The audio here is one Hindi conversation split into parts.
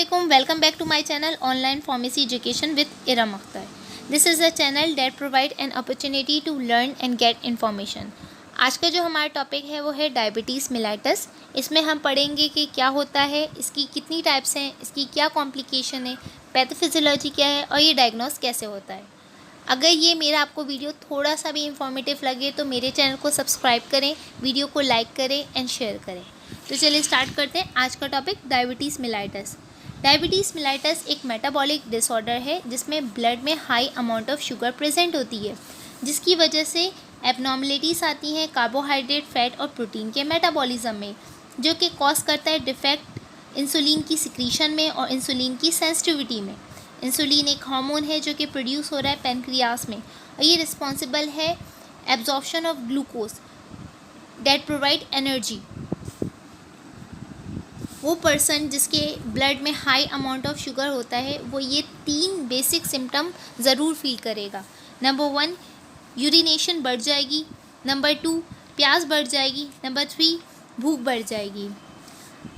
Assalamualaikum. Welcome back to my channel Online Pharmacy Education with Iram Akhtar. This is a channel that provide an opportunity to learn and get information. आज का जो हमारा टॉपिक है वो है डायबिटीज़ मिलाइटस। इसमें हम पढ़ेंगे कि क्या होता है, इसकी कितनी टाइप्स हैं, इसकी क्या कॉम्प्लिकेशन है, पैथोफिजियोलॉजी क्या है और ये डायग्नोस कैसे होता है। अगर ये मेरा आपको वीडियो थोड़ा सा भी इंफॉर्मेटिव लगे तो मेरे चैनल को सब्सक्राइब करें, वीडियो को लाइक करें एंड शेयर करें। तो चलिए स्टार्ट करते हैं आज का topic diabetes mellitus. Diabetes mellitus एक मेटाबॉलिक डिसऑर्डर है जिसमें ब्लड में high amount of sugar present होती है, जिसकी वजह से एबनॉर्मलिटीज़ आती हैं कार्बोहाइड्रेट, फैट और प्रोटीन के मेटाबॉलिज्म में, जो कि कॉज करता है डिफेक्ट इंसुलिन की सिक्रीशन में और इंसुलिन की सेंसिटिविटी में। इंसुलिन एक हार्मोन है जो कि प्रोड्यूस हो रहा है पैनक्रियास में और ये रिस्पॉन्सिबल है absorption of glucose that provide energy. वो पर्सन जिसके ब्लड में हाई अमाउंट ऑफ शुगर होता है वो ये 3 बेसिक सिम्टम ज़रूर फील करेगा। नंबर 1 यूरिनेशन बढ़ जाएगी, नंबर 2 प्यास बढ़ जाएगी, नंबर 3 भूख बढ़ जाएगी।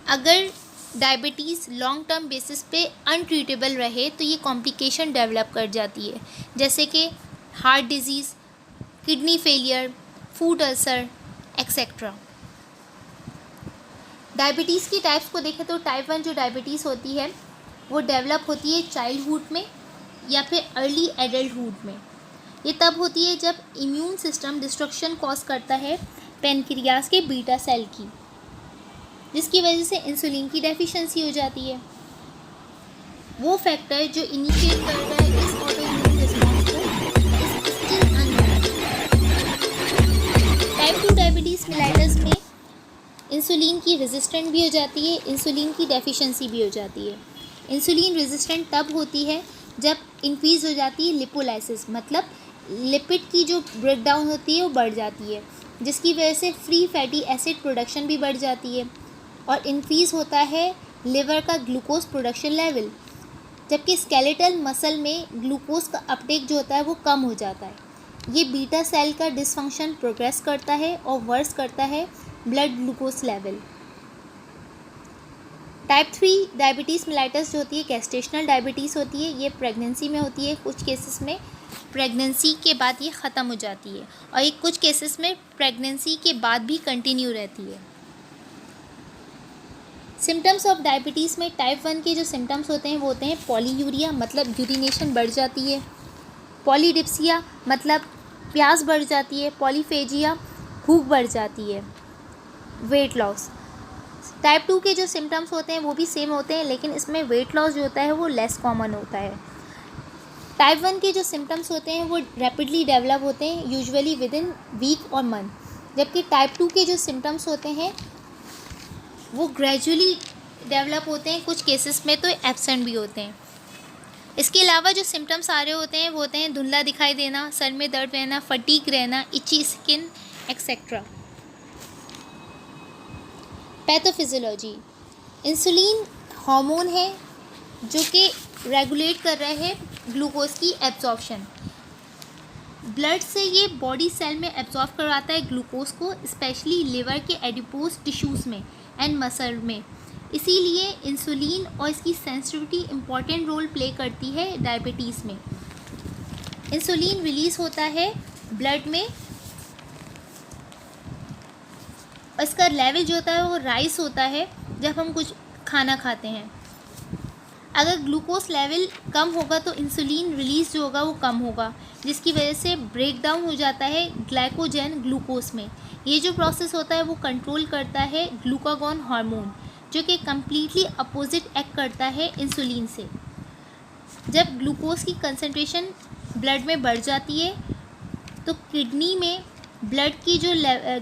अगर डायबिटीज़ लॉन्ग टर्म बेसिस पे अनट्रीटेबल रहे तो ये कॉम्प्लिकेशन डेवलप कर जाती है, जैसे कि heart disease, kidney failure, food ulcer etcetera. Diabetes की टाइप्स को देखें तो टाइप 1 जो डायबिटीज़ होती है वो डेवलप होती है चाइल्डहुड में या फिर अर्ली एडल्टहुड में। ये तब होती है जब इम्यून सिस्टम डिस्ट्रक्शन कॉज करता है पैनक्रियास के बीटा सेल की, जिसकी वजह से इंसुलिन की डेफिशिएंसी हो जाती है। वो फैक्टर जो इनिशिएट कर रहा है इस ऑटोइम्यून रिस्पॉन्स को still unknown. Type 2 diabetes mellitus में इंसुलिन की रेजिस्टेंट भी हो जाती है, इंसुलिन की डेफिशिएंसी भी हो जाती है। इंसुलिन रेजिस्टेंट तब होती है जब इंक्रीज़ हो जाती है लिपोलाइसिस, मतलब लिपिड की जो ब्रेकडाउन होती है वो बढ़ जाती है, जिसकी वजह से फ्री फैटी एसिड प्रोडक्शन भी बढ़ जाती है और इंक्रीज़ होता है लिवर का ग्लूकोज प्रोडक्शन लेवल, जबकि स्केलेटल मसल में ग्लूकोज का अपटेक जो होता है वो कम हो जाता है। ये बीटा सेल का डिसफंक्शन प्रोग्रेस करता है और वर्स करता है blood glucose level. Type 3 diabetes mellitus जो होती है गेस्टेशनल डायबिटीज़ होती है, ये प्रेगनेंसी में होती है, कुछ केसेस में प्रेगनेंसी के बाद ये ख़त्म हो जाती है और ये कुछ केसेस में प्रेगनेंसी के बाद भी कंटिन्यू रहती है। सिम्टम्स ऑफ डायबिटीज़ में टाइप 1 के जो सिम्टम्स होते हैं वो होते हैं पॉलीयूरिया, मतलब यूरिनेशन बढ़ जाती है, पॉलीडिप्सिया मतलब प्यास बढ़ जाती है, पॉलीफेजिया भूख बढ़ जाती है, वेट लॉस। टाइप 2 के जो सिम्टम्स होते हैं वो भी सेम होते हैं, लेकिन इसमें वेट लॉस जो होता है वो लेस कॉमन होता है। टाइप 1 के जो सिम्टम्स होते हैं वो रैपिडली डेवलप होते हैं, यूजुअली विद इन वीक और मंथ, जबकि टाइप 2 के जो सिम्टम्स होते हैं वो ग्रेजुअली डेवलप होते हैं, कुछ केसेस में तो एब्सेंट भी होते हैं। इसके अलावा जो सिम्टम्स आ रहे होते हैं वो होते हैं धुंधला दिखाई देना, सर में दर्द रहना, फटीग रहना, इची skin etcetera. Pathophysiology, insulin hormone है जो कि रेगुलेट कर रहा है ग्लूकोज की एब्जॉर्प्शन। ब्लड से ये बॉडी सेल में एब्जॉर्ब करवाता है ग्लूकोज को, स्पेशली लिवर के एडिपोज टिश्यूज़ में एंड मसल में। इसीलिए इंसुलिन और इसकी सेंसिटिविटी इम्पॉर्टेंट रोल प्ले करती है डायबिटीज़ में। इंसुलिन रिलीज़ होता है ब्लड में और इसका लेवल जो होता है वो राइज होता है जब हम कुछ खाना खाते हैं। अगर ग्लूकोज लेवल कम होगा तो इंसुलिन रिलीज़ जो होगा वो कम होगा, जिसकी वजह से ब्रेक डाउन हो जाता है ग्लाइकोजन ग्लूकोज में। ये जो प्रोसेस होता है वो कंट्रोल करता है ग्लूकागॉन हार्मोन, जो कि कम्प्लीटली अपोजिट एक्ट करता है इंसुलिन से। जब ग्लूकोज की कंसंट्रेशन ब्लड में बढ़ जाती है तो किडनी में ब्लड की जो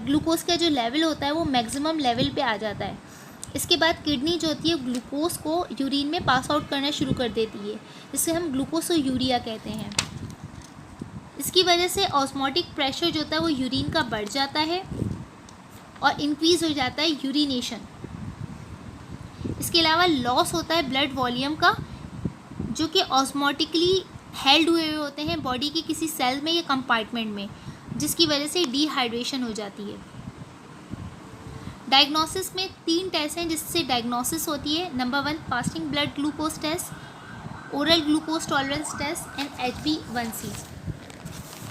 ग्लूकोज का जो लेवल होता है वो मैक्सिमम लेवल पे आ जाता है। इसके बाद किडनी जो होती है ग्लूकोज को यूरिन में पास आउट करना शुरू कर देती है, जिसे हम ग्लूकोसोयूरिया कहते हैं। इसकी वजह से ऑस्मोटिक प्रेशर जो होता है वो यूरिन का बढ़ जाता है और इंक्रीज़ हो जाता है यूरिनेशन। इसके अलावा लॉस होता है ब्लड वॉल्यूम का, जो कि ऑस्मोटिकली हेल्ड हुए होते हैं बॉडी के किसी सेल में या कंपार्टमेंट में, जिसकी वजह से डिहाइड्रेशन हो जाती है। डायग्नोसिस में 3 टेस्ट हैं जिससे डायग्नोसिस होती है। Number 1 fasting blood glucose test, oral glucose tolerance test and HbA1c।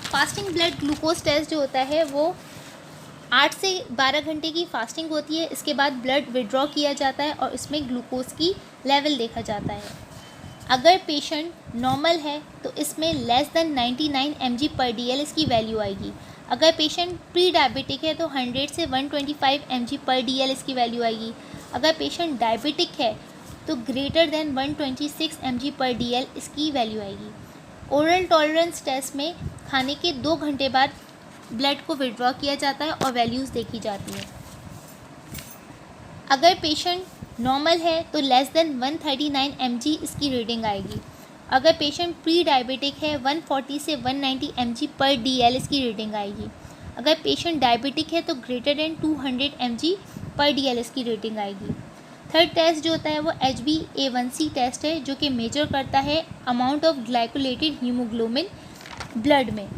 Fasting blood glucose test जो होता है वो 8 से 12 घंटे की फास्टिंग होती है। इसके बाद ब्लड विड्रॉ किया जाता है और इसमें ग्लूकोज की लेवल देखा जाता है। अगर पेशेंट नॉर्मल है तो इसमें लेस देन 99 mg/dl इसकी वैल्यू आएगी। अगर पेशेंट प्री डायबिटिक है तो 100 से 125 mg/dl इसकी वैल्यू आएगी। अगर पेशेंट डायबिटिक है तो ग्रेटर देन 126 mg/dl इसकी वैल्यू आएगी। ओरल टॉलरेंस टेस्ट में खाने के 2 घंटे बाद ब्लड को विड्रॉ किया जाता है और वैल्यूज़ देखी जाती है। अगर पेशेंट नॉर्मल है तो लेस देन 139 mg इसकी रीडिंग आएगी। अगर पेशेंट प्री डायबिटिक है 140 से 190 mg/dl इसकी रीडिंग आएगी। अगर पेशेंट डायबिटिक है तो ग्रेटर देन 200 mg/dl इसकी रीडिंग आएगी। थर्ड टेस्ट जो होता है वो HbA1c टेस्ट है, जो कि मेजर करता है अमाउंट ऑफ ग्लाइकोलेटेड हीमोग्लोबिन ब्लड में।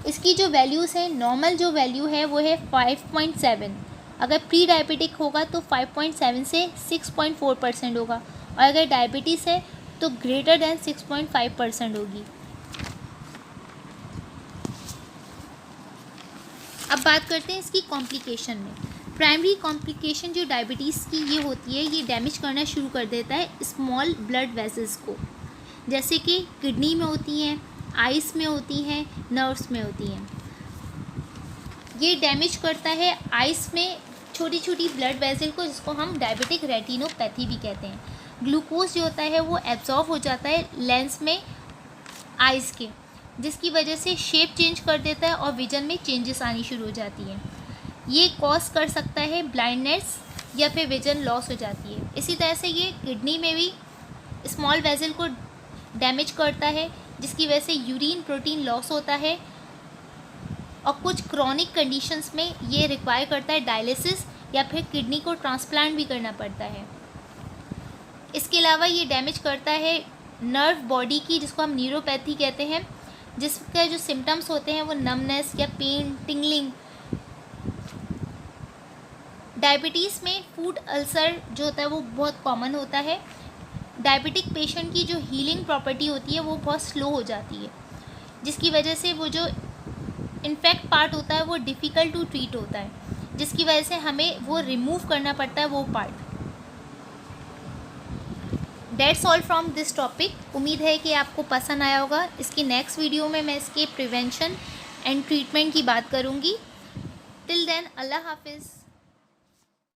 इसकी जो वैल्यूज़ हैं, नॉर्मल जो वैल्यू है वो है 5.7। अगर प्री डायबिटिक होगा तो 5.7 से 6.4% होगा और अगर डायबिटीज़ है तो ग्रेटर देन 6.5% होगी। अब बात करते हैं इसकी कॉम्प्लिकेशन में। प्राइमरी कॉम्प्लिकेशन जो डायबिटीज़ की ये होती है, ये डैमेज करना शुरू कर देता है स्मॉल ब्लड वेसल्स को, जैसे कि किडनी में होती हैं, आइस में होती हैं, नर्व्स में होती हैं। ये डैमेज करता है आइस में छोटी छोटी ब्लड वेसल को, जिसको हम डायबिटिक रेटिनोपैथी भी कहते हैं। ग्लूकोज जो होता है वो एब्जॉर्ब हो जाता है लेंस में आइस के, जिसकी वजह से शेप चेंज कर देता है और विजन में चेंजेस आनी शुरू हो जाती हैं। ये कॉज कर सकता है ब्लाइंडनेस या फिर विजन लॉस हो जाती है। इसी तरह से ये किडनी में भी स्मॉल वेसल को डैमेज करता है, जिसकी वजह से यूरिन प्रोटीन लॉस होता है और कुछ क्रॉनिक कंडीशंस में ये रिक्वायर करता है डायलिसिस या फिर किडनी को ट्रांसप्लांट भी करना पड़ता है। इसके अलावा ये डैमेज करता है नर्व बॉडी की, जिसको हम न्यूरोपैथी कहते हैं, जिसका जो सिम्टम्स होते हैं वो नमनेस या पेन, टिंगलिंग। डायबिटीज़ में फूड अल्सर जो होता है वो बहुत कॉमन होता है। डायबिटिक पेशेंट की जो हीलिंग प्रॉपर्टी होती है वो बहुत स्लो हो जाती है, जिसकी वजह से वो जो इन्फेक्ट पार्ट होता है वो डिफ़िकल्ट टू ट्रीट होता है, जिसकी वजह से हमें वो रिमूव करना पड़ता है वो part. That's all from this topic. उम्मीद है कि आपको पसंद आया होगा। इसकी नेक्स्ट वीडियो में मैं इसके प्रिवेंशन एंड ट्रीटमेंट की बात करूँगी। टिल देन, अल्लाह हाफिज़।